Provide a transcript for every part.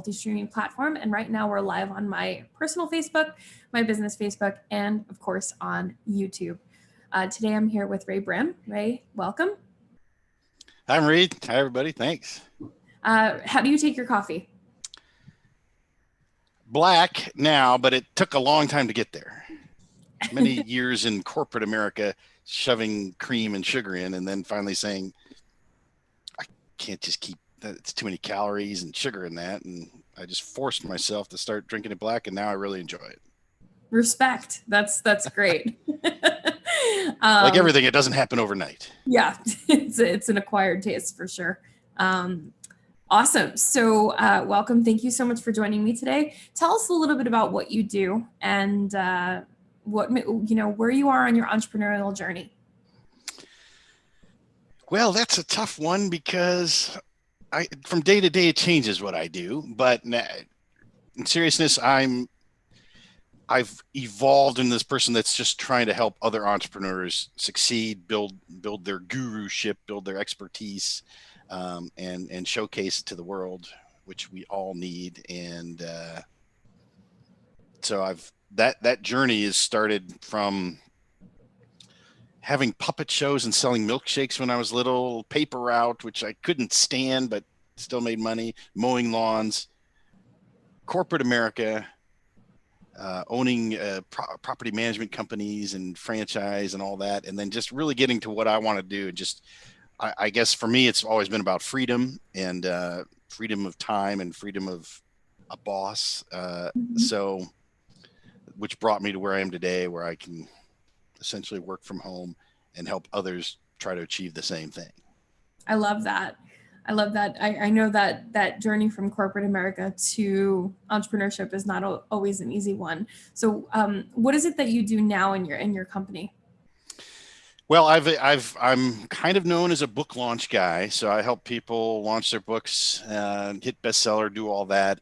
multi-streaming platform. And right now we're live on my personal Facebook, my business Facebook, and of course on YouTube. Today I'm here with Ray Brehm. Ray, welcome. I'm Reed. Hi, everybody. Thanks. How do you take your coffee? Black now, but it took a long time to get there. Many years in corporate America, shoving cream and sugar in, and then finally saying, I can't just keep that. It's too many calories and sugar in that. And I just forced myself to start drinking it black, and now I really enjoy it. Respect. That's great. Like everything, it doesn't happen overnight. Yeah, it's an acquired taste for sure. Awesome. So welcome. Thank you so much for joining me today. Tell us a little bit about what you do and where you are on your entrepreneurial journey. Well, that's a tough one because from day to day, it changes what I do. But in seriousness, I've evolved into this person that's just trying to help other entrepreneurs succeed, build their guruship, build their expertise, and showcase it to the world, which we all need. And so that journey has started from having puppet shows and selling milkshakes when I was little, paper route, which I couldn't stand, but still made money, mowing lawns, corporate America, owning property management companies and franchise and all that. And then just really getting to what I want to do. Just, I guess for me, it's always been about freedom and freedom of time and freedom of a boss. So, which brought me to where I am today, where I can essentially work from home and help others try to achieve the same thing. I love that. I know that journey from corporate America to entrepreneurship is not always an easy one. So what is it that you do now in your company? Well, I'm kind of known as a book launch guy. So I help people launch their books, hit bestseller, do all that.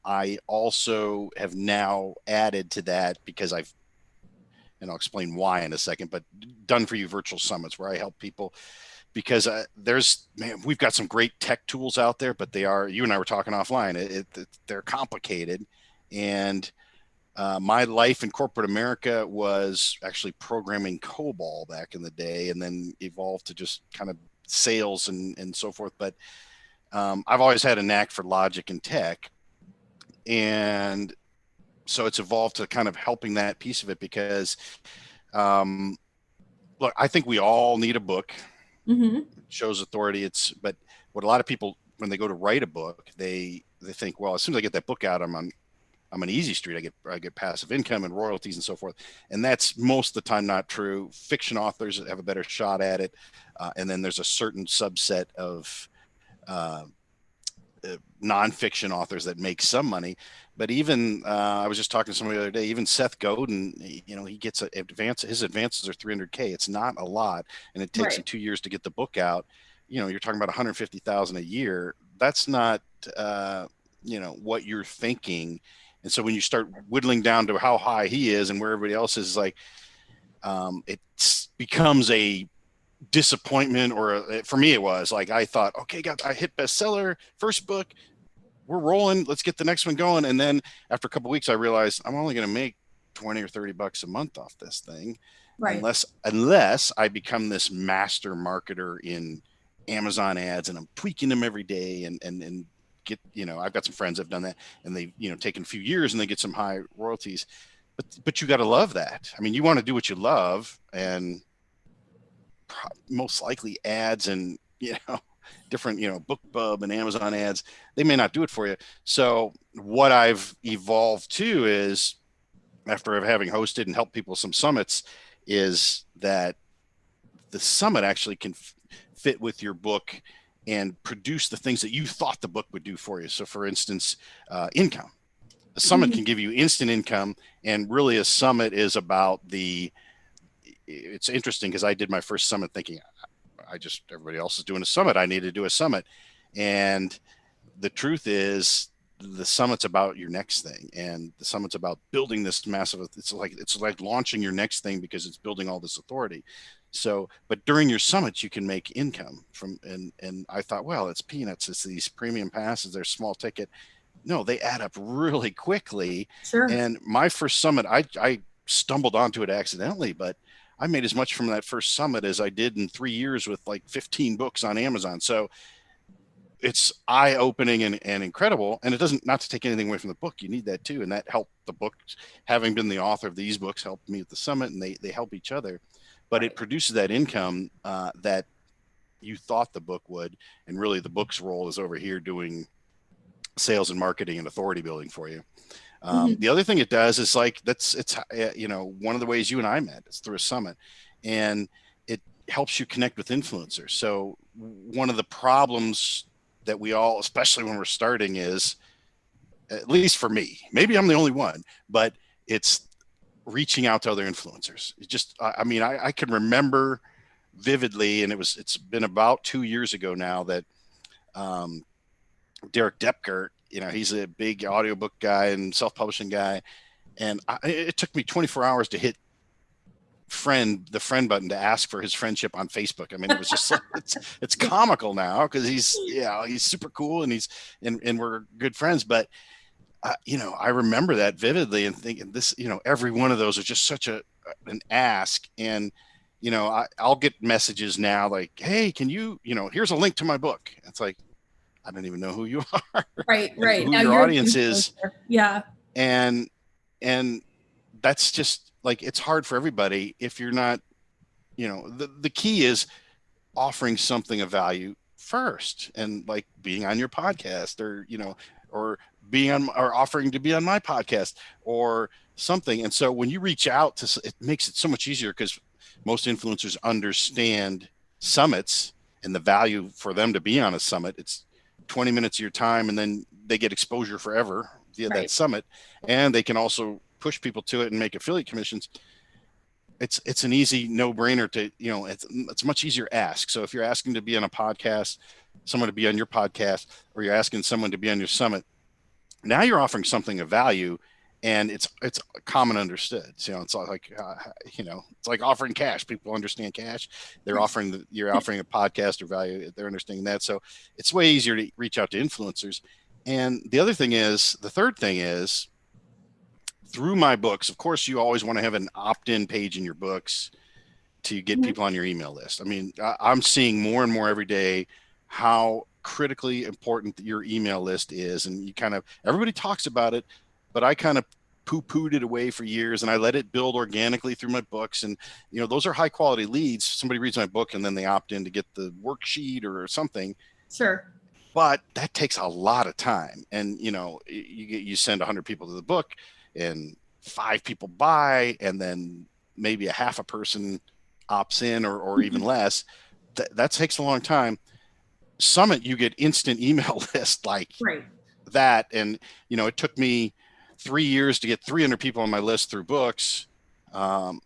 I also have now added to that because and I'll explain why in a second, but done for you virtual summits where I help people because we've got some great tech tools out there, but you and I were talking offline, they're complicated. And my life in corporate America was actually programming COBOL back in the day and then evolved to just kind of sales and so forth. But I've always had a knack for logic and tech. And so it's evolved to kind of helping that piece of it because, look, I think we all need a book. Mm-hmm. It shows authority. But what a lot of people, when they go to write a book, they think, well, as soon as I get that book out, I'm an easy street. I get passive income and royalties and so forth. And that's most of the time not true. Fiction authors have a better shot at it. And then there's a certain subset of nonfiction authors that make some money. But even I was just talking to somebody the other day, even Seth Godin, he gets his advances are $300K. It's not a lot. And it takes him 2 years to get the book out. You're talking about $150,000 a year. That's not, what you're thinking. And so when you start whittling down to how high he is and where everybody else is, like, it becomes a disappointment, for me, it was like, I thought, okay, I hit bestseller, first book, we're rolling, let's get the next one going. And then after a couple of weeks, I realized I'm only going to make 20 or 30 bucks a month off this thing. Right. Unless I become this master marketer in Amazon ads and I'm tweaking them every day and get, I've got some friends that have done that and they've, taken a few years and they get some high royalties, but you got to love that. I mean, you want to do what you love, and most likely ads and, different, BookBub and Amazon ads, they may not do it for you. So what I've evolved to is, after having hosted and helped people some summits, is that the summit actually can fit with your book and produce the things that you thought the book would do for you. So for instance, income. A summit can give you instant income, and really a summit is about it's interesting because I did my first summit thinking, everybody else is doing a summit, I need to do a summit. And the truth is, the summit's about your next thing, and the summit's about building this massive, it's like launching your next thing because it's building all this authority. So, but during your summits, you can make income and I thought, well, it's peanuts. It's these premium passes. They're small ticket. No, they add up really quickly. Sure. And my first summit, I stumbled onto it accidentally, but I made as much from that first summit as I did in 3 years with like 15 books on Amazon. So it's eye-opening and incredible. And it doesn't, not to take anything away from the book, you need that too. And that helped the book. Having been the author of these books helped me at the summit, and they help each other. But it Right. produces that income that you thought the book would. And really the book's role is over here doing sales and marketing and authority building for you. Hmm. The other thing it does is like, it's one of the ways you and I met is through a summit, and it helps you connect with influencers. So one of the problems that we all, especially when we're starting, is, at least for me, maybe I'm the only one, but it's reaching out to other influencers. It just, I mean, I can remember vividly, and it's been about 2 years ago now that um, Derek Depker, he's a big audiobook guy and self-publishing guy. And it took me 24 hours to hit the friend button to ask for his friendship on Facebook. I mean, it was just like, it's Yeah. comical now because he's super cool, and and we're good friends. But I remember that vividly and thinking this, every one of those is just such an ask. And I'll get messages now like, hey, can you, here's a link to my book. It's like, I don't even know who you are Right. and Right. who Now your you're the audience is. influencer. Yeah. And and that's just like, it's hard for everybody if you're not, the key is offering something of value first, and like being on your podcast, or or being on, or offering to be on my podcast or something. And so when you reach out to, it makes it so much easier because most influencers understand summits and the value for them to be on a summit. It's 20 minutes of your time, and then they get exposure forever via that Right. summit, and they can also push people to it and make affiliate commissions. It's an easy no-brainer to, it's much easier ask. So if you're asking to be on a podcast, someone to be on your podcast, or you're asking someone to be on your summit, now you're offering something of value, and it's common understood. So, it's like it's like offering cash. People understand cash. You're offering a podcast or value. They're understanding that. So it's way easier to reach out to influencers. And the third thing is, through my books, of course, you always want to have an opt-in page in your books to get Mhm. people on your email list. I mean, I'm seeing more and more every day how critically important your email list is. And everybody talks about it, but I kind of poo-pooed it away for years, and I let it build organically through my books. And, those are high quality leads. Somebody reads my book and then they opt in to get the worksheet or something. Sure. But that takes a lot of time. And, you send 100 people to the book, and 5 people buy, and then maybe a half a person opts in, or even Mhm. less. That takes a long time. Summit, you get instant email list like Right. that. And, it took me 3 years to get 300 people on my list through books. And,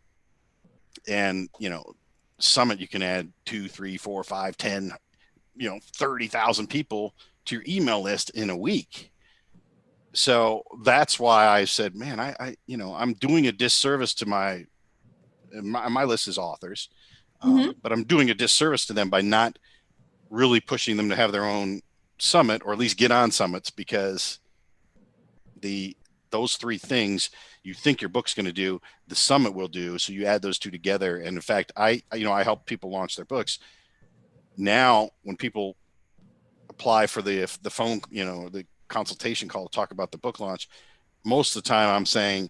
Summit, you can add 2, 3, 4, 5, 10, 30,000 people to your email list in a week. So that's why I said, man, I'm doing a disservice to my list is authors, Hmm. but I'm doing a disservice to them by not really pushing them to have their own summit, or at least get on summits, because the those three things you think your book's going to do, the summit will do. So you add those two together. And in fact, I help people launch their books. Now, when people apply for the phone, the consultation call to talk about the book launch, most of the time I'm saying,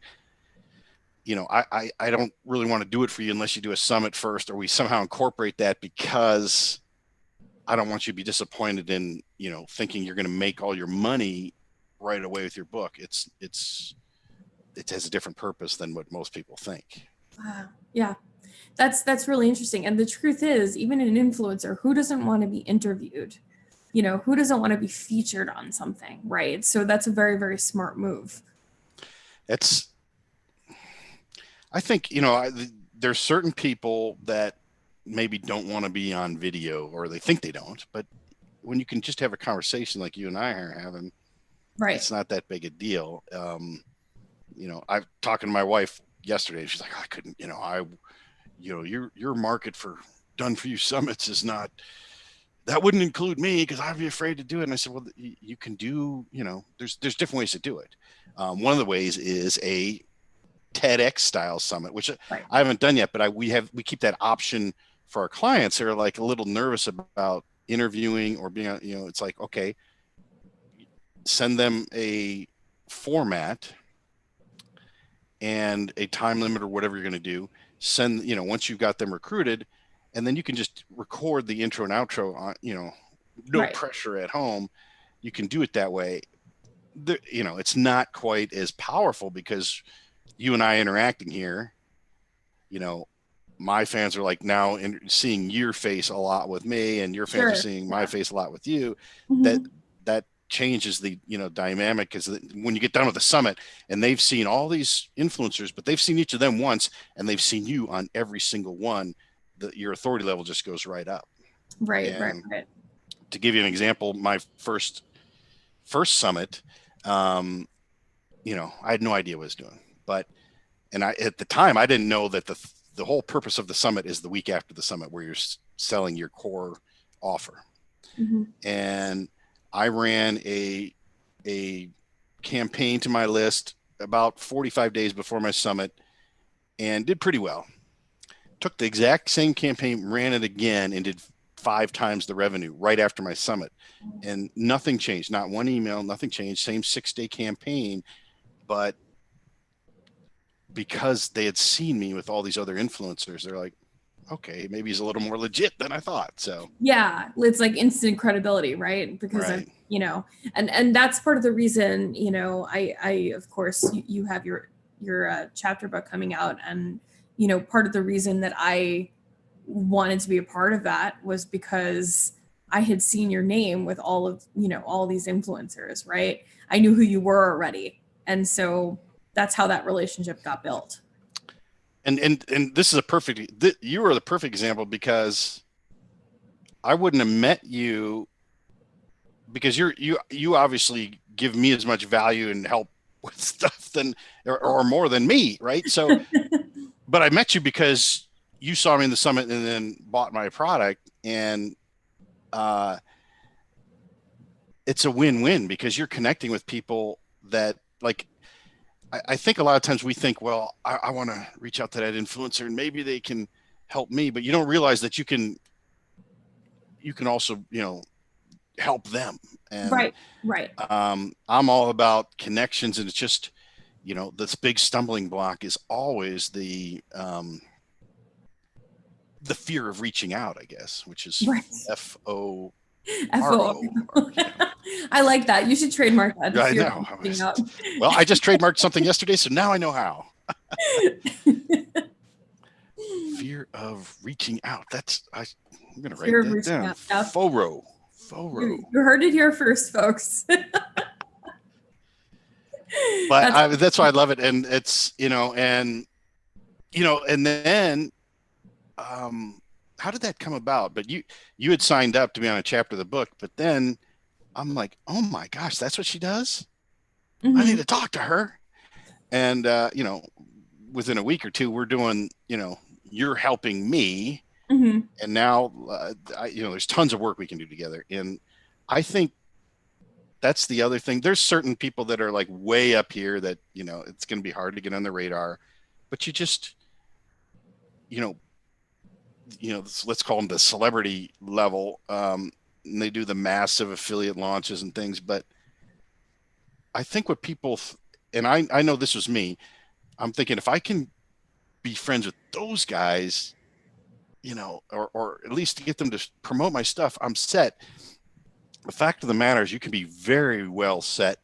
I don't really want to do it for you unless you do a summit first, or we somehow incorporate that, because I don't want you to be disappointed in, thinking you're going to make all your money right away with your book. It has a different purpose than what most people think. Wow. Yeah. That's really interesting. And the truth is, even an influencer, who doesn't want to be interviewed? Who doesn't want to be featured on something, right? So that's a very, very smart move. It's, I think, there's certain people that maybe don't want to be on video, or they think they don't, but when you can just have a conversation like you and I are having, Right. it's not that big a deal. I talking to my wife yesterday. She's like, I couldn't, your market for done for you summits is not that wouldn't include me because I'd be afraid to do it. And I said, well, you can do, there's different ways to do it. One of the ways is a TEDx style summit, which Right. I haven't done yet, but we keep that option for our clients who are like a little nervous about interviewing or being, it's like, okay, send them a format and a time limit or whatever you're going to do. Send, once you've got them recruited, and then you can just record the intro and outro on, no Right. pressure at home. You can do it that way. It's not quite as powerful because you and I interacting here, my fans are like now seeing your face a lot with me, and your fans are Sure. seeing my face a lot with you. Mm-hmm. That changes the dynamic, because when you get done with the summit and they've seen all these influencers, but they've seen each of them once, and they've seen you on every single one, your authority level just goes right up. Right. And Right. to give you an example, my first summit, I had no idea what I was doing, and at the time I didn't know that the whole purpose of the summit is the week after the summit, where you're selling your core offer. Mm-hmm. And I ran a campaign to my list about 45 days before my summit and did pretty well. Took the exact same campaign, ran it again, and did 5 times the revenue right after my summit. And nothing changed, not one email, nothing changed, same 6-day campaign. But because they had seen me with all these other influencers, they're like, okay, maybe he's a little more legit than I thought. So yeah, it's like instant credibility, right? Because right. and that's part of the reason, I of course you have your chapter book coming out, and part of the reason that I wanted to be a part of that was because I had seen your name with all of all these influencers, right? I knew who you were already, and so that's how that relationship got built. And this is you are the perfect example, because I wouldn't have met you, because you obviously give me as much value and help with stuff or more than me, right? So but I met you because you saw me in the summit and then bought my product. And it's a win-win, because you're connecting with people that, like, I think a lot of times we think, well, I want to reach out to that influencer and maybe they can help me, but you don't realize that you can also, help them. And Right. I'm all about connections, and it's just, this big stumbling block is always the fear of reaching out, I guess, which is Right. FORO. FO. I like that. You should trademark that. The I fear know. of reaching out. Well, I just trademarked something yesterday, so now I know how. Fear of reaching out. I'm going to write Fear of that reaching down. out. Yep. FORO. You heard it here first, folks. But that's why I love it. And it's, and then, how did that come about? But you had signed up to be on a chapter of the book, but then I'm like, oh my gosh, that's what she does. Mm-hmm. I need to talk to her. And, within a week or two, we're doing, you're helping me. Mm-hmm. And now, there's tons of work we can do together. And I think that's the other thing. There's certain people that are like way up here that, it's going to be hard to get on the radar, but you just, let's call them the celebrity level. And they do the massive affiliate launches and things. But I think what people, and I know this was me, I'm thinking, if I can be friends with those guys, or at least get them to promote my stuff, I'm set. The fact of the matter is, you can be very well set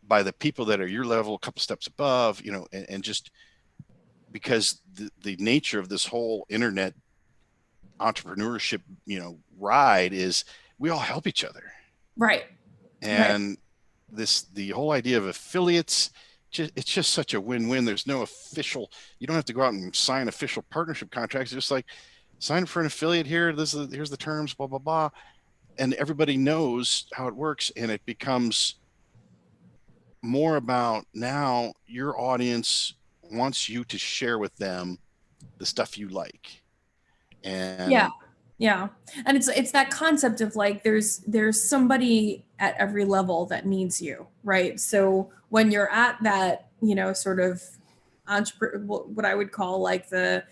by the people that are your level, a couple steps above, and just because the nature of this whole internet entrepreneurship, ride is we all help each other. Right. And the whole idea of affiliates, it's just such a win-win. There's no official, you don't have to go out and sign official partnership contracts. It's just like, sign for an affiliate here. Here's the terms, blah, blah, blah. And everybody knows how it works. And it becomes more about, now your audience wants you to share with them the stuff you like. And Yeah. Yeah. And it's that concept of like there's somebody at every level that needs you, right? So when you're at that, sort of what I would call like the,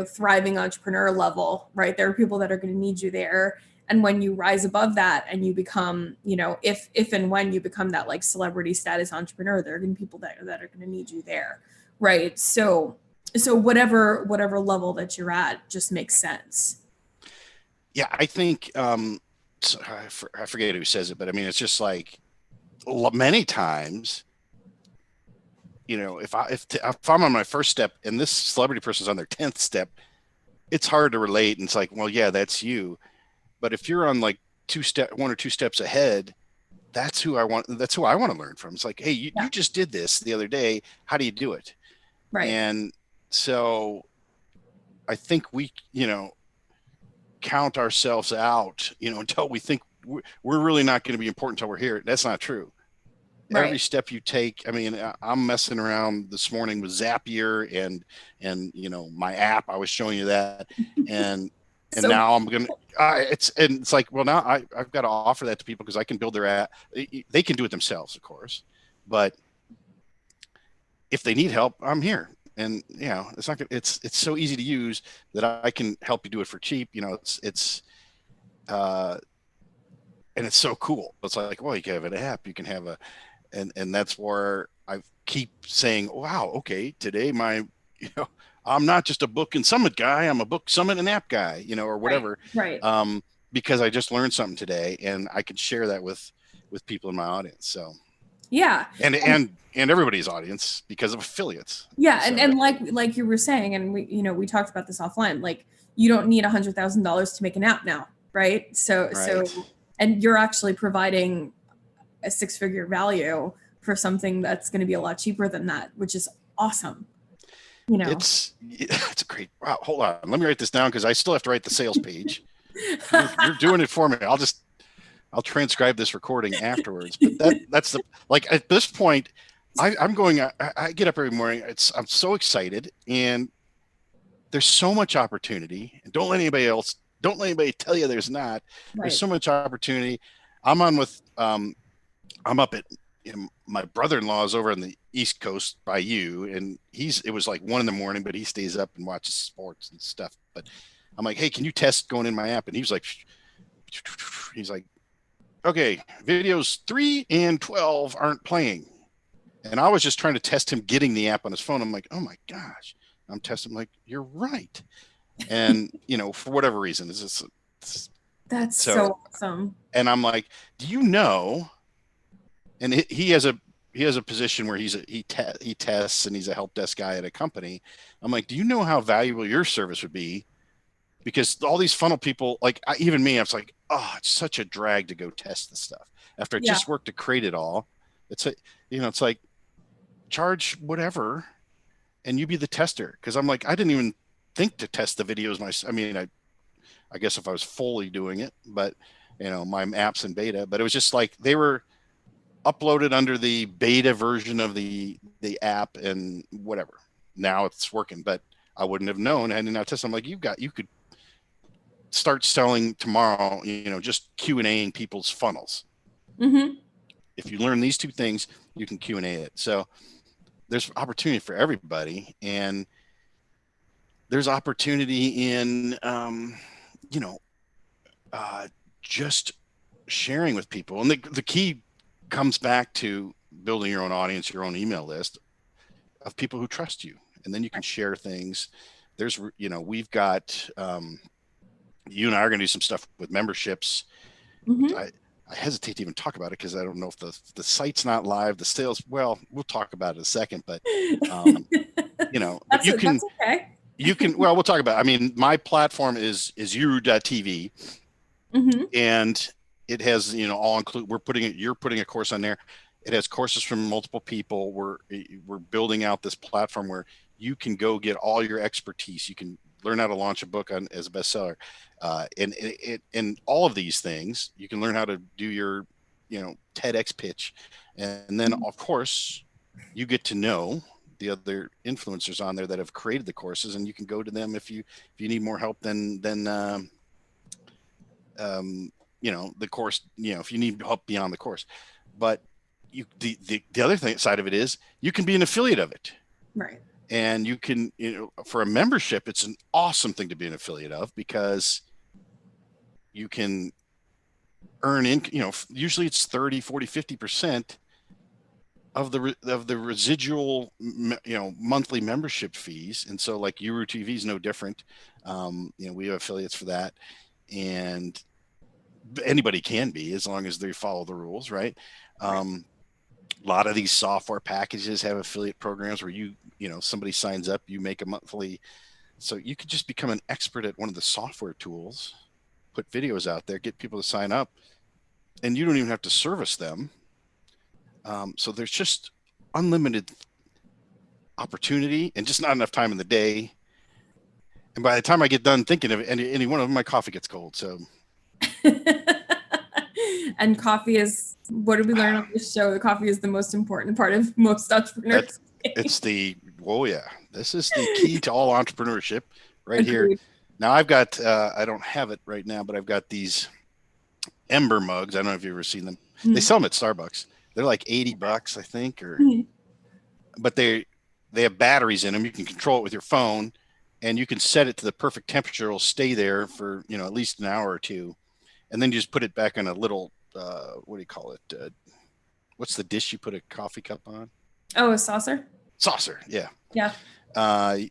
thriving entrepreneur level, right? There are people that are going to need you there. And when you rise above that and you become, if and when you become that like celebrity status entrepreneur, there are going to be people that are going to need you there, right? So whatever level that you're at just makes sense. Yeah, I think so I forget who says it, but I mean, it's just like many times, if I'm on my first step and this celebrity person's on their 10th step, it's hard to relate. And it's like, well, yeah, that's you. But if you're on like one or two steps ahead, that's who I want to learn from. It's like, hey, you just did this the other day. How do you do it? Right. And so I think we, count ourselves out, until we think we're really not going to be important until we're here. That's not true. Right. Every step you take. I mean, I'm messing around this morning with Zapier and my app. I was showing you that, and So now I'm gonna. It's like, well, now I've got to offer that to people because I can build their app. They can do it themselves, of course, but if they need help, I'm here. And it's not. It's so easy to use that I can help you do it for cheap. Uh, and it's so cool. It's like, well, you can have an app, you can have and that's where I keep saying, wow, okay, today I'm not just a book and summit guy, I'm a book summit and app guy, or whatever. right. Because I just learned something today and I can share that with people in my audience. So Yeah. and everybody's audience because of affiliates. Yeah. So. And like you were saying, and we talked about this offline, like you don't need $100,000 to make an app now. Right. Right. And you're actually providing a 6-figure value for something that's going to be a lot cheaper than that, which is awesome. It's a great, wow. Hold on. Let me write this down because I still have to write the sales page. You're doing it for me. I'll transcribe this recording afterwards. But that's like at this point, I'm going. I get up every morning. I'm so excited, and there's so much opportunity. And don't let anybody tell you there's not. Right. There's so much opportunity. I'm on with. I'm up at. My brother-in-law is over on the East Coast by you, and it was like 1 a.m, but he stays up and watches sports and stuff. But I'm like, hey, can you test going in my app? And he's like, okay, videos 3 and 12 aren't playing. And I was just trying to test him getting the app on his phone. I'm like, oh my gosh. I'm testing. I'm like, you're right. And, for whatever reason, that's so awesome. And I'm like, do you know? And he has a position where he tests and he's a help desk guy at a company. I'm like, do you know how valuable your service would be? Because all these funnel people, like even me, I was like, oh, it's such a drag to go test this stuff after I just worked to create it all. It's like charge whatever and you be the tester. Cause I'm like, I didn't even think to test the videos. I guess if I was fully doing it, but my app's in beta, but it was just like, they were uploaded under the beta version of the app and whatever. Now it's working, but I wouldn't have known had I not tested. I'm like, you could start selling tomorrow, just Q&Aing people's funnels. Mm-hmm. If you learn these two things, you can Q&A it. So there's opportunity for everybody. And there's opportunity in, just sharing with people. And the key comes back to building your own audience, your own email list of people who trust you. And then you can share things. There's, we've got, you and I are going to do some stuff with memberships. Mm-hmm. I hesitate to even talk about it because I don't know if the site's not live. The sales, well, we'll talk about it in a second, but but that's okay. Well, we'll talk about it. I mean, my platform is you.tv, mm-hmm. and it has, all include. You're putting a course on there. It has courses from multiple people. We're building out this platform where you can go get all your expertise. You can learn how to launch a book as a bestseller, and all of these things. You can learn how to do your, TEDx pitch, and then of course, you get to know the other influencers on there that have created the courses, and you can go to them if you need more help than the course, if you need help beyond the course. But the other side of it is you can be an affiliate of it. Right. And you can, for a membership, it's an awesome thing to be an affiliate of, because you can earn usually it's 30, 40, 50% of the residual, monthly membership fees. And so like Uru TV is no different. We have affiliates for that, and anybody can be, as long as they follow the rules, right? A lot of these software packages have affiliate programs where somebody signs up, you make a monthly, so you could just become an expert at one of the software tools, put videos out there, get people to sign up, and you don't even have to service them. So there's just unlimited opportunity and just not enough time in the day. And by the time I get done thinking of any one of them, my coffee gets cold. So. And coffee is, what did we learn on this show? The coffee is the most important part of most entrepreneurs. This is the key to all entrepreneurship right Agreed. Here. Now I've got, I don't have it right now, but I've got these Ember mugs. I don't know if you've ever seen them. Mm-hmm. They sell them at Starbucks. They're like $80, I think, but they have batteries in them. You can control it with your phone, and you can set it to the perfect temperature. It'll stay there for, at least an hour or two. And then you just put it back in a little, what do you call it? What's the dish you put a coffee cup on? Oh, a saucer? Saucer, yeah. Yeah.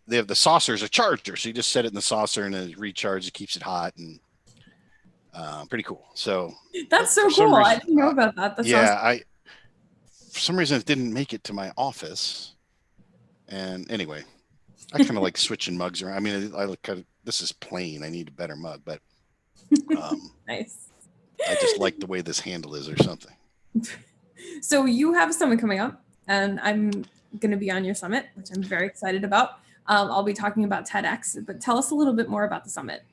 They have the saucer as a charger. So you just set it in the saucer and it recharges, it keeps it hot, and pretty cool. So that's so cool. Reason, I didn't know about that. For some reason, it didn't make it to my office. And anyway, I kind of like switching mugs around. I mean, I look kind of, this is plain. I need a better mug, but nice. I just like the way this handle is or something. So you have a summit coming up, and I'm going to be on your summit, which I'm very excited about. I'll be talking about TEDx, but tell us a little bit more about the summit.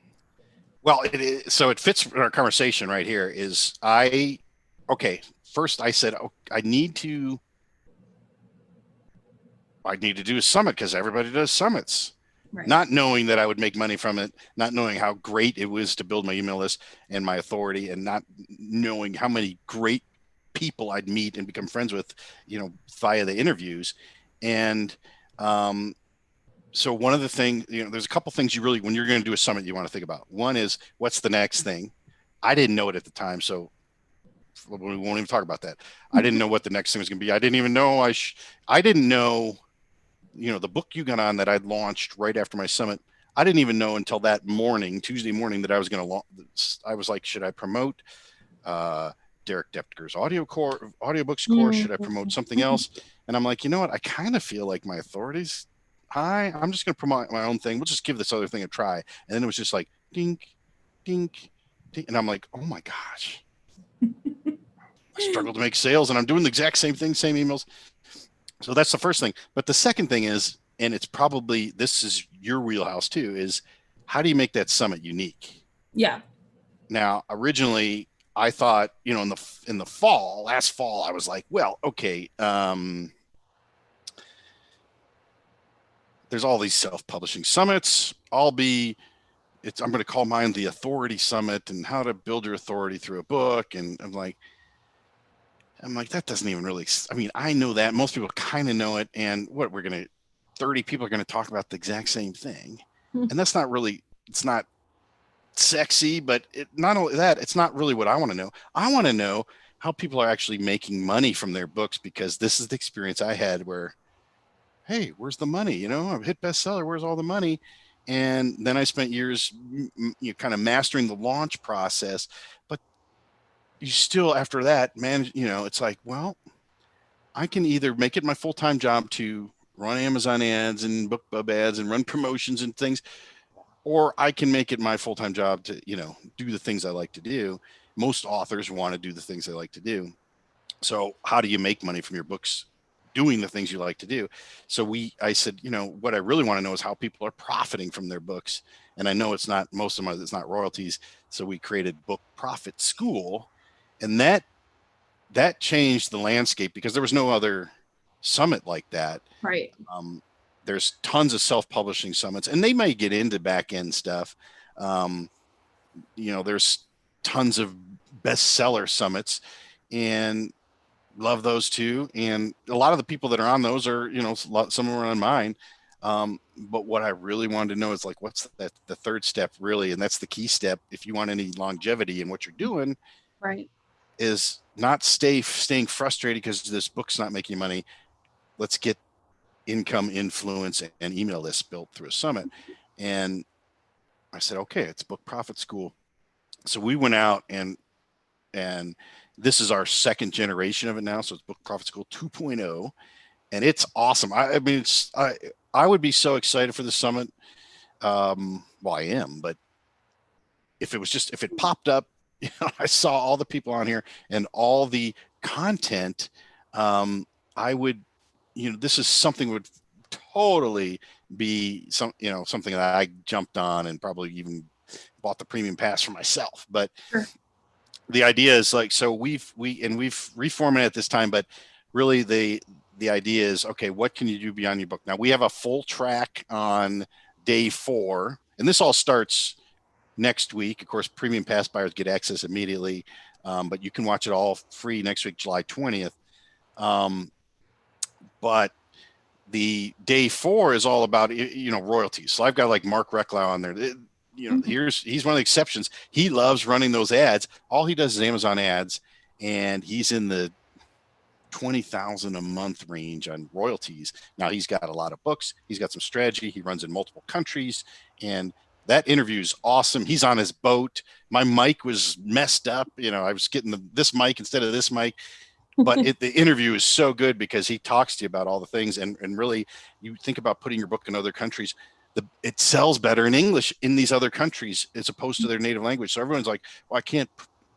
Well, it fits in our conversation right here. First I said, I need to do a summit because everybody does summits. Right. Not knowing that I would make money from it, not knowing how great it was to build my email list and my authority, and not knowing how many great people I'd meet and become friends with, via the interviews. And so one of the things, there's a couple things when you're going to do a summit, you want to think about. One is, what's the next thing? I didn't know it at the time, so we won't even talk about that. I didn't know what the next thing was going to be. I didn't even know I didn't know. The book you got on that I'd launched right after my summit, I didn't even know until that morning, Tuesday morning, that I was going to launch. I was like, should I promote Derek Deptger's audiobooks course? Should I promote something else? And I'm like, you know what? I kind of feel like my authority's high. I'm just going to promote my own thing. We'll just give this other thing a try. And then it was just like, dink, dink, dink. And I'm like, oh my gosh. I struggle to make sales, and I'm doing the exact same thing, same emails. So that's the first thing. But the second thing is, and it's probably, this is your wheelhouse too, is how do you make that summit unique? Yeah. Now, originally I thought, in the fall, last fall, I was like, well, okay, there's all these self-publishing summits. I'm going to call mine the Authority Summit, and how to build your authority through a book. And I'm like, that doesn't even really, I know that most people kind of know it. And 30 people are going to talk about the exact same thing. And that's not really, it's not sexy, but not only that, it's not really what I want to know. I want to know how people are actually making money from their books, because this is the experience I had where, hey, where's the money? I've hit bestseller. Where's all the money? And then I spent years, kind of mastering the launch process, but you still, after that, man, it's like, well, I can either make it my full-time job to run Amazon ads and BookBub ads and run promotions and things, or I can make it my full-time job to, do the things I like to do. Most authors want to do the things they like to do. So how do you make money from your books doing the things you like to do? So I said, what I really want to know is how people are profiting from their books. And I know it's not royalties. So we created Book Profit School. And that changed the landscape, because there was no other summit like that. Right. There's tons of self-publishing summits, and they may get into back-end stuff. There's tons of bestseller summits, and love those too. And a lot of the people that are on those are, some of them are on mine. But what I really wanted to know is like, what's the third step really? And that's the key step. If you want any longevity in what you're doing, Right. is not staying frustrated because this book's not making money. Let's get income, influence, and email lists built through a summit. And I said, okay, it's Book Profit School. So we went out and this is our second generation of it now. So it's Book Profit School 2.0, and it's awesome. I mean, I would be so excited for the summit. Well, I am, but if it popped up, I saw all the people on here and all the content, I would, this is something would totally be something that I jumped on and probably even bought the premium pass for myself. But Sure. the idea is like, so we've reformatted at this time, but really the idea is, okay, what can you do beyond your book? Now we have a full track on day 4, and this all starts next week. Of course, premium pass buyers get access immediately, but you can watch it all free next week, July 20th. But the day 4 is all about, royalties. So I've got like Mark Recklau on there. He's one of the exceptions. He loves running those ads. All he does is Amazon ads, and he's in the 20,000 a month range on royalties. Now he's got a lot of books. He's got some strategy. He runs in multiple countries, and that interview is awesome. He's on his boat. My mic was messed up. I was getting this mic instead of this mic, but the interview is so good because he talks to you about all the things. And really, you think about putting your book in other countries, it sells better in English in these other countries as opposed to their native language. So everyone's like, well, I can't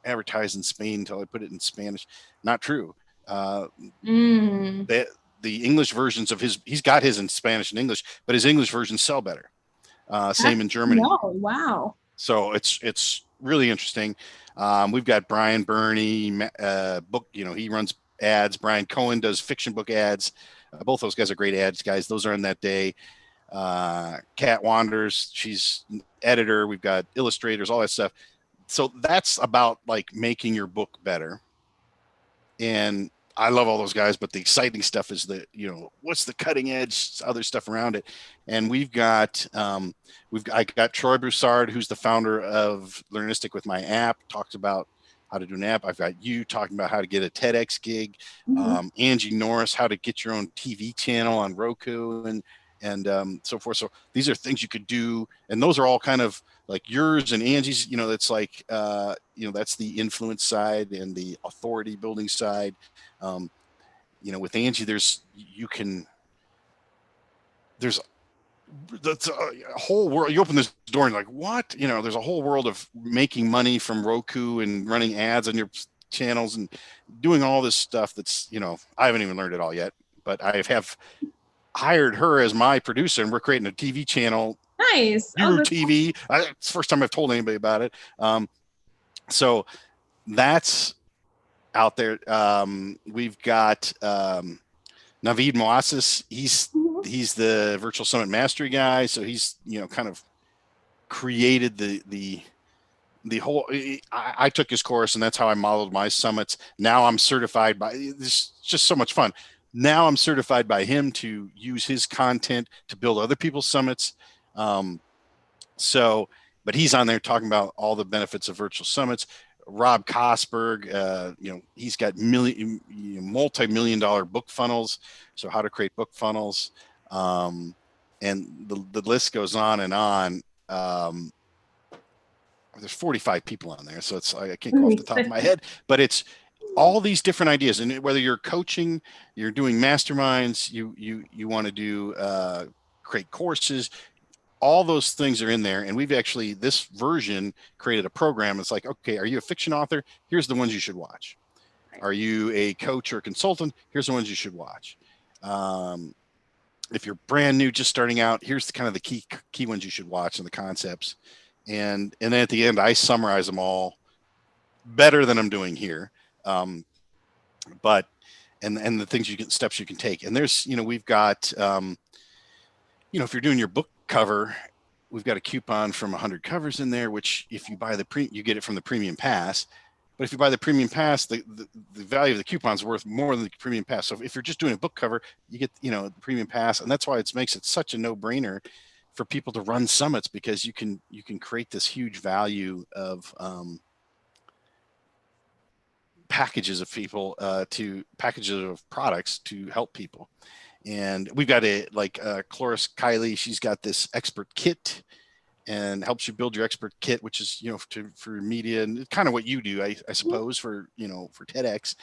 advertise in Spain until I put it in Spanish. Not true. The English versions of he's got his in Spanish and English, but his English versions sell better. Same in Germany. No, wow. So it's really interesting. We've got Brian Burney, book, he runs ads. Brian Cohen does fiction book ads. Both those guys are great ads guys. Those are on that day. Kat Wanders, she's an editor. We've got illustrators, all that stuff. So that's about like making your book better. And I love all those guys, but the exciting stuff is what's the cutting edge other stuff around it. And I got Troy Broussard, who's the founder of Learnistic with My App, talks about how to do an app. I've got you talking about how to get a TEDx gig. Angie Norris, how to get your own TV channel on Roku and so forth. So these are things you could do, and those are all kind of like yours and Angie's. That's like that's the influence side and the authority building side. With Angie, there's that's a whole world. You open this door and like, what? There's a whole world of making money from Roku and running ads on your channels and doing all this stuff that's, I haven't even learned it all yet, but I have hired her as my producer, and we're creating a TV channel. Nice. Your TV. It's the first time I've told anybody about it. So that's out there. We've got Naveed Moassis. He's the Virtual Summit Mastery guy. So he's kind of created the whole. I took his course, and that's how I modeled my summits. Now I'm certified by. This just so much fun. Now I'm certified by him to use his content to build other people's summits. But he's on there talking about all the benefits of virtual summits. Rob Kosberg, he's got multi-million-dollar book funnels. So how to create book funnels. And the list goes on and on. There's 45 people on there. So I can't go off the top of my head, but it's all these different ideas. And whether you're coaching, you're doing masterminds, you want to do create courses, all those things are in there. And we've actually, this version created a program. It's like, okay, are you a fiction author? Here's the ones you should watch. Are you a coach or a consultant? Here's the ones you should watch. If you're brand new, just starting out, here's the key ones you should watch and the concepts. And then at the end, I summarize them all better than I'm doing here. But the things steps you can take. And there's, we've got, if you're doing your book cover, we've got a coupon from 100 covers in there, which if you buy you get it from the premium pass. But if you buy the premium pass, the value of the coupon is worth more than the premium pass. So if you're just doing a book cover, you get, the premium pass. And that's why it makes it such a no-brainer for people to run summits, because you can create this huge value of packages of people to packages of products to help people. And we've got Cloris Kiley, she's got this expert kit and helps you build your expert kit, which is, for media and kind of what you do, I suppose, for TEDx.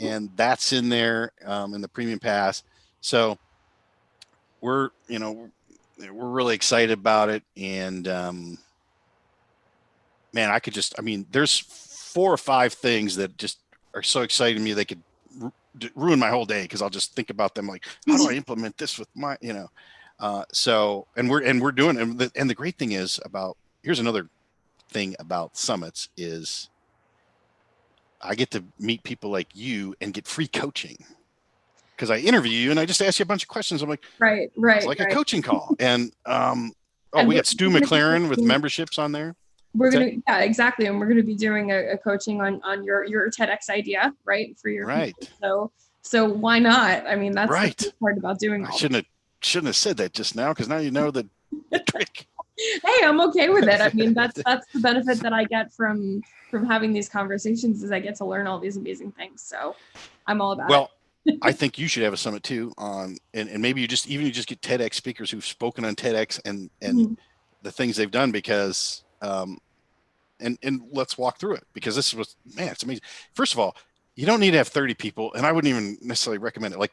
And that's in there in the premium pass. So we're really excited about it. And man, there's 4 or 5 things that just are so exciting to me. They could ruin my whole day, because I'll just think about them like, how do I implement this with my, so, and we're doing it. And the great thing is here's another thing about summits is I get to meet people like you and get free coaching, because I interview you and I just ask you a bunch of questions. I'm like, it's like a coaching call. And, we got Stu McLaren with memberships on there. Yeah, exactly. And we're going to be doing a coaching on your TEDx idea, right? For your people. So why not? I mean, that's right. The part about doing. I shouldn't have said that just now, because now you know the trick. Hey, I'm okay with it. I mean, that's the benefit that I get from having these conversations, is I get to learn all these amazing things. So I'm all about it. I think you should have a summit too and maybe you just get TEDx speakers who've spoken on TEDx and the things they've done, because and let's walk through it, because this was, man, it's amazing. First of all, you don't need to have 30 people, and I wouldn't even necessarily recommend it. Like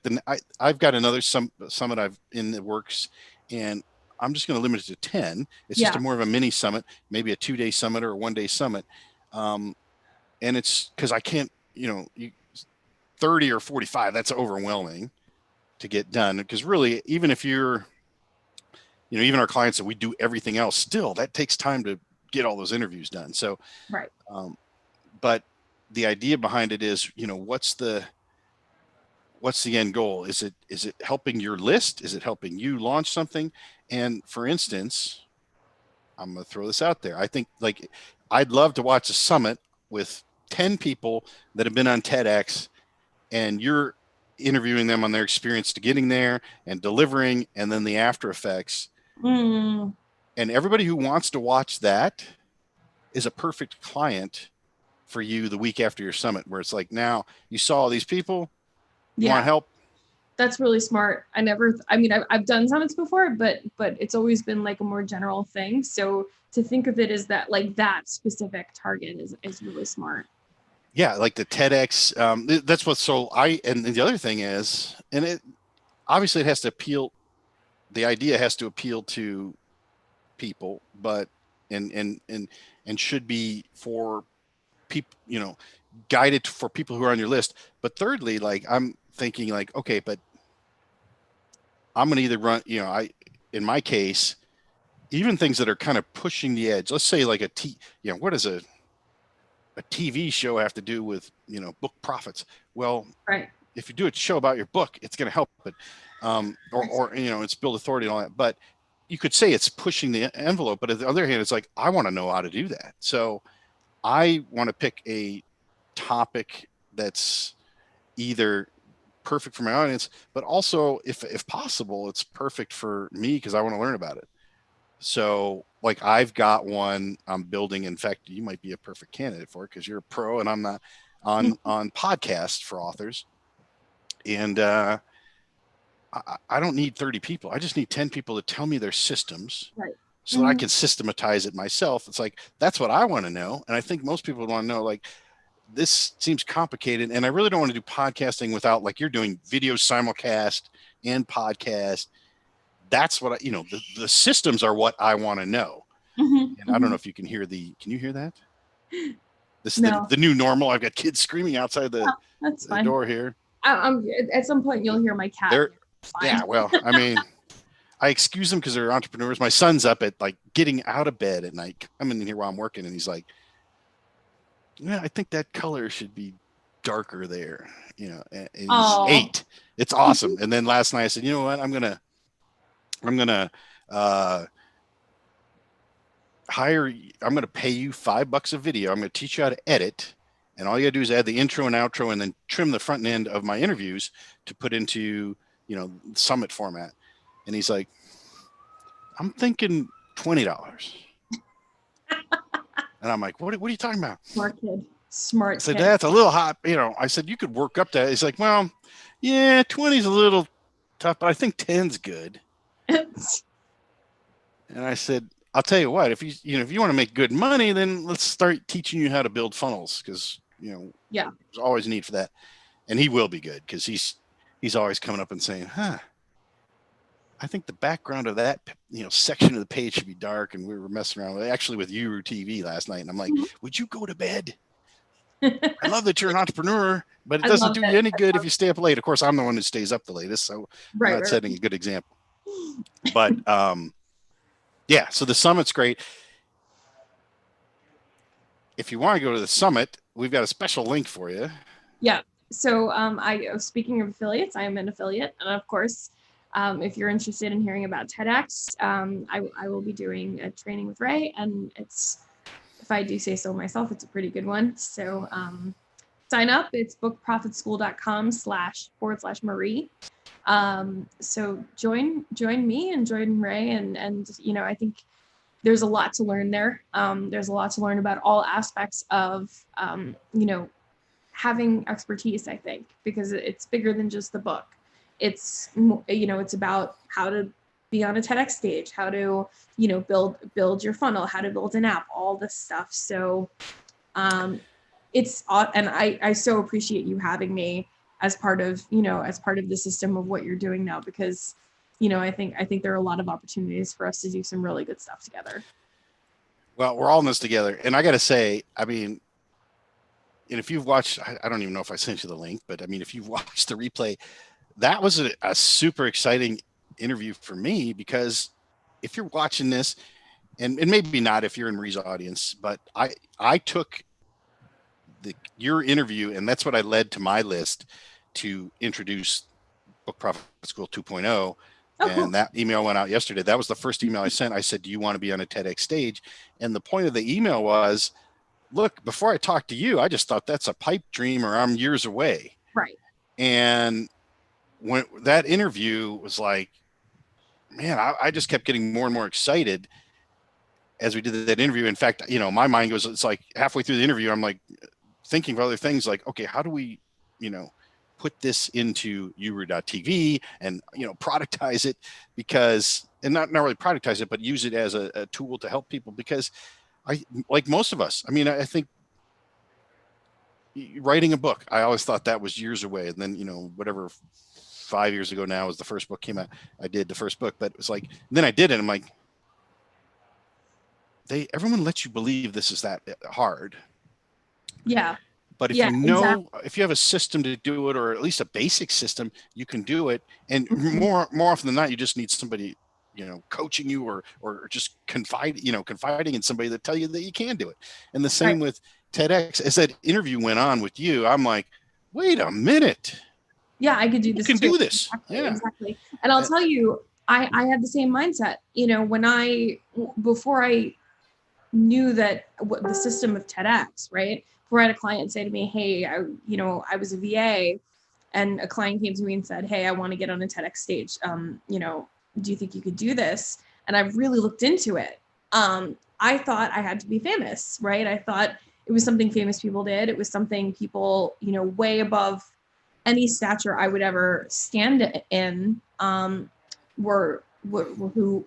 I've got another summit I've in the works, and I'm just going to limit it to 10. It's just more of a mini summit, maybe a 2-day summit or a 1-day summit. And it's because I can't, 30 or 45, that's overwhelming to get done. Because really, even if you're, even our clients that we do everything else, still that takes time to get all those interviews done. So, right. But the idea behind it is, what's the end goal? Is it helping your list? Is it helping you launch something? And for instance, I'm going to throw this out there. I think I'd love to watch a summit with 10 people that have been on TEDx, and you're interviewing them on their experience to getting there and delivering, and then the after effects. And everybody who wants to watch that is a perfect client for you the week after your summit, where it's like, now you saw all these people, you want help. That's really smart. I've done summits before, but it's always been like a more general thing. So to think of it as that, like that specific target is really smart. Yeah. Like the TEDx, that's what's and the other thing is, and it obviously it has to appeal. The idea has to appeal to people, but, and should be for people, guided for people who are on your list. But thirdly, I'm thinking okay, but I'm going to either run, in my case, even things that are kind of pushing the edge. Let's say what does a TV show have to do with, book profits? Well, right. If you do a show about your book, it's going to help it. Or it's build authority and all that. But you could say it's pushing the envelope, but on the other hand, it's like, I want to know how to do that. So I want to pick a topic that's either perfect for my audience, but also if possible, it's perfect for me, because I want to learn about it. So I've got one I'm building. In fact, you might be a perfect candidate for it, because you're a pro and I'm not on podcasts for authors. And I don't need 30 people. I just need 10 people to tell me their systems, right, so that I can systematize it myself. It's like, that's what I want to know. And I think most people want to know, this seems complicated, and I really don't want to do podcasting without, you're doing video simulcast and podcast. That's what the systems are what I want to know. And I don't know if you can hear can you hear that? This is the new normal. I've got kids screaming outside the door here. At some point you'll hear my cat. Yeah. Well, I excuse them because they're entrepreneurs. My son's up at getting out of bed at night, coming in here while I'm working, and he's like, yeah, I think that color should be darker there, and he's 8. It's awesome. And then last night I said, you know what, I'm gonna I'm going to pay you $5 a video. I'm going to teach you how to edit. And all you gotta do is add the intro and outro and then trim the front end of my interviews to put into, summit format. And he's like, I'm thinking $20. And I'm like, what are you talking about? Smart kid. Smart I said, kid. that's a little hot. I said, you could work up that. He's like, well, yeah, 20 is a little tough, but I think 10's good. And I said, I'll tell you what, if you want to make good money, then let's start teaching you how to build funnels. Cause yeah, there's always a need for that. And he will be good. Cause he's always coming up and saying, I think the background of that, section of the page should be dark. And we were messing around actually with Uru TV last night. And I'm like, would you go to bed? I love that you're an entrepreneur, but it doesn't do you any good if you stay up late. Of course, I'm the one who stays up the latest. So I'm not setting a good example. But yeah, so the summit's great. If you want to go to the summit, we've got a special link for you. Yeah. So speaking of affiliates, I am an affiliate. And of course, if you're interested in hearing about TEDx, I will be doing a training with Ray, and if I do say so myself, it's a pretty good one. So sign up. It's bookprofitschool.com//Marie. So join me and join Ray. And I think there's a lot to learn there. There's a lot to learn about all aspects of, having expertise, I think, because it's bigger than just the book. It's, it's about how to be on a TEDx stage, how to, build your funnel, how to build an app, all this stuff. So and I so appreciate you having me as part of the system of what you're doing now, because, I think there are a lot of opportunities for us to do some really good stuff together. Well, we're all in this together. And I got to say, and if you've watched, I don't even know if I sent you the link, but if you've watched the replay, that was a super exciting interview for me, because if you're watching this, and maybe not if you're in Marie's audience, but I took your interview, and that's what I led to my list to introduce Book Profit School 2.0. Oh, and cool. That email went out yesterday. That was the first email I sent. I said, do you want to be on a TEDx stage? And the point of the email was, look, before I talk to you, I just thought that's a pipe dream, or I'm years away. Right. And when that interview was like, man, I just kept getting more and more excited as we did that interview. In fact, my mind goes, it's like halfway through the interview, I'm like thinking of other things, like, okay, how do we, put this into Uru.tv and, productize it, because, and not really productize it, but use it as a tool to help people, because like most of us, I think writing a book, I always thought that was years away. And then, whatever, 5 years ago now, as the first book came out, I did the first book, but it was like, then I did it. I'm like, everyone lets you believe this is that hard. Yeah. But if if you have a system to do it, or at least a basic system, you can do it. And more often than not, you just need somebody, coaching you, or just confiding in somebody that tell you that you can do it. And the same with TEDx. As that interview went on with you, I'm like, wait a minute. Yeah, I could do this. You can do this. Exactly, yeah, exactly. And I'll tell you, I had the same mindset. Before I knew that the system of TEDx, right? Before I had a client say to me, hey, I was a VA, and a client came to me and said, hey, I want to get on a TEDx stage. Do you think you could do this? And I really looked into it. I thought I had to be famous, right? I thought it was something famous people did. It was something people, way above any stature I would ever stand in, were who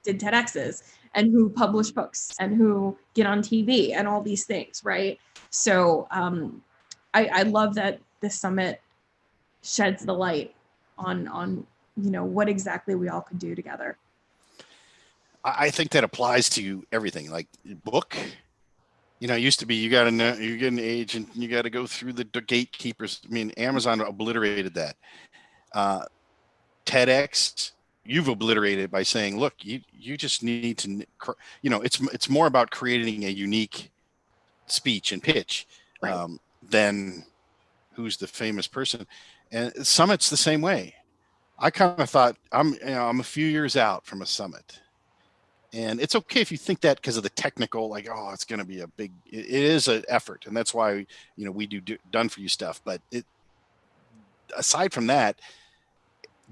did TEDx's, and who publish books, and who get on TV, and all these things, right? So I love that this summit sheds the light on what exactly we all could do together. I think that applies to everything, like book. It used to be, you got to know, you get an agent, you got to go through the gatekeepers. Amazon obliterated that. TEDx, you've obliterated by saying, look, you just need to, it's more about creating a unique speech and pitch, right, than who's the famous person. And Summit's the same way. I kind of thought I'm a few years out from a summit, And it's okay if you think that because of the technical, like, oh, it's going to be it is an effort. And that's why, we do done for you stuff. But aside from that,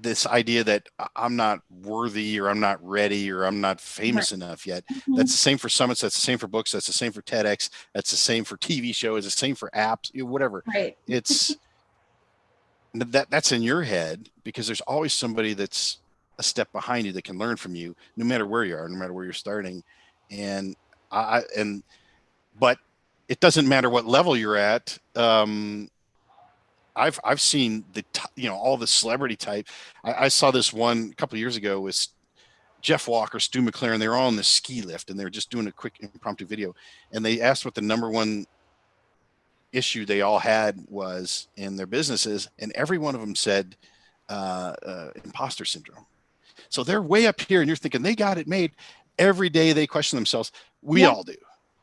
this idea that I'm not worthy or I'm not ready or I'm not Right. famous enough yet. Mhm. That's the same for summits. That's the same for books. That's the same for TEDx. That's the same for TV shows. It's the same for apps, whatever. Right. It's that's in your head because there's always somebody that's a step behind you that can learn from you, no matter where you are, no matter where you're starting. And but it doesn't matter what level you're at. I've seen all the celebrity type. I saw this one a couple of years ago with Jeff Walker, Stu McLaren. They were all on the ski lift and they were just doing a quick impromptu video. And they asked what the number one issue they all had was in their businesses, and every one of them said imposter syndrome. So they're way up here, and you're thinking they got it made. Every day they question themselves. We Yeah. all do,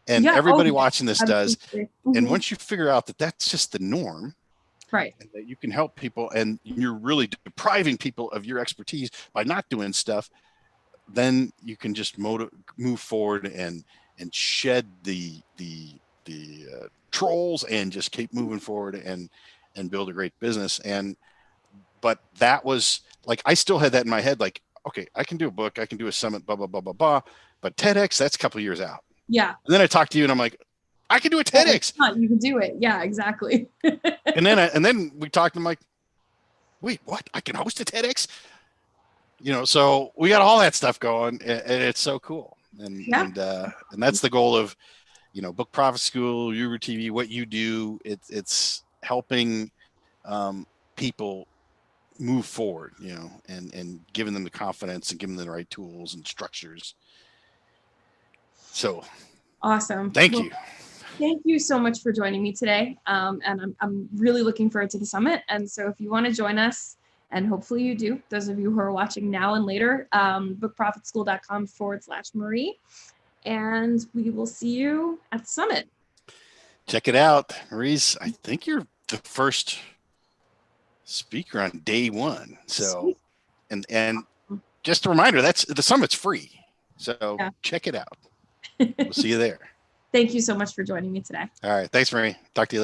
and Yeah. everybody Oh, yeah. watching this does. Absolutely. And Mhm. once you figure out that that's just the norm, Right. and that you can help people, and you're really depriving people of your expertise by not doing stuff, then you can just move forward and shed the trolls and just keep moving forward and build a great business. But that was like, I still had that in my head, like, okay, I can do a book, I can do a summit, blah blah blah blah blah, but TEDx, that's a couple of years out. Yeah. And then I talked to you and I'm like, I can do a TEDx. You can do it. Yeah, exactly. and then we talked and I'm like, wait, what? I can host a TEDx? So we got all that stuff going, and it's so cool. And that's the goal of, Book Profit School, Uber TV, what you do. It's helping people move forward, and giving them the confidence and giving them the right tools and structures. So awesome. Thank you. Thank you so much for joining me today. And I'm really looking forward to the summit. And so if you want to join us, and hopefully you do, those of you who are watching now and later, bookprofitschool.com/Marie. And we will see you at the summit. Check it out. Maurice, I think you're the first speaker on day one. So, and just a reminder, the summit's free. So Check it out. We'll see you there. Thank you so much for joining me today. All right. Thanks, Marie. Talk to you later.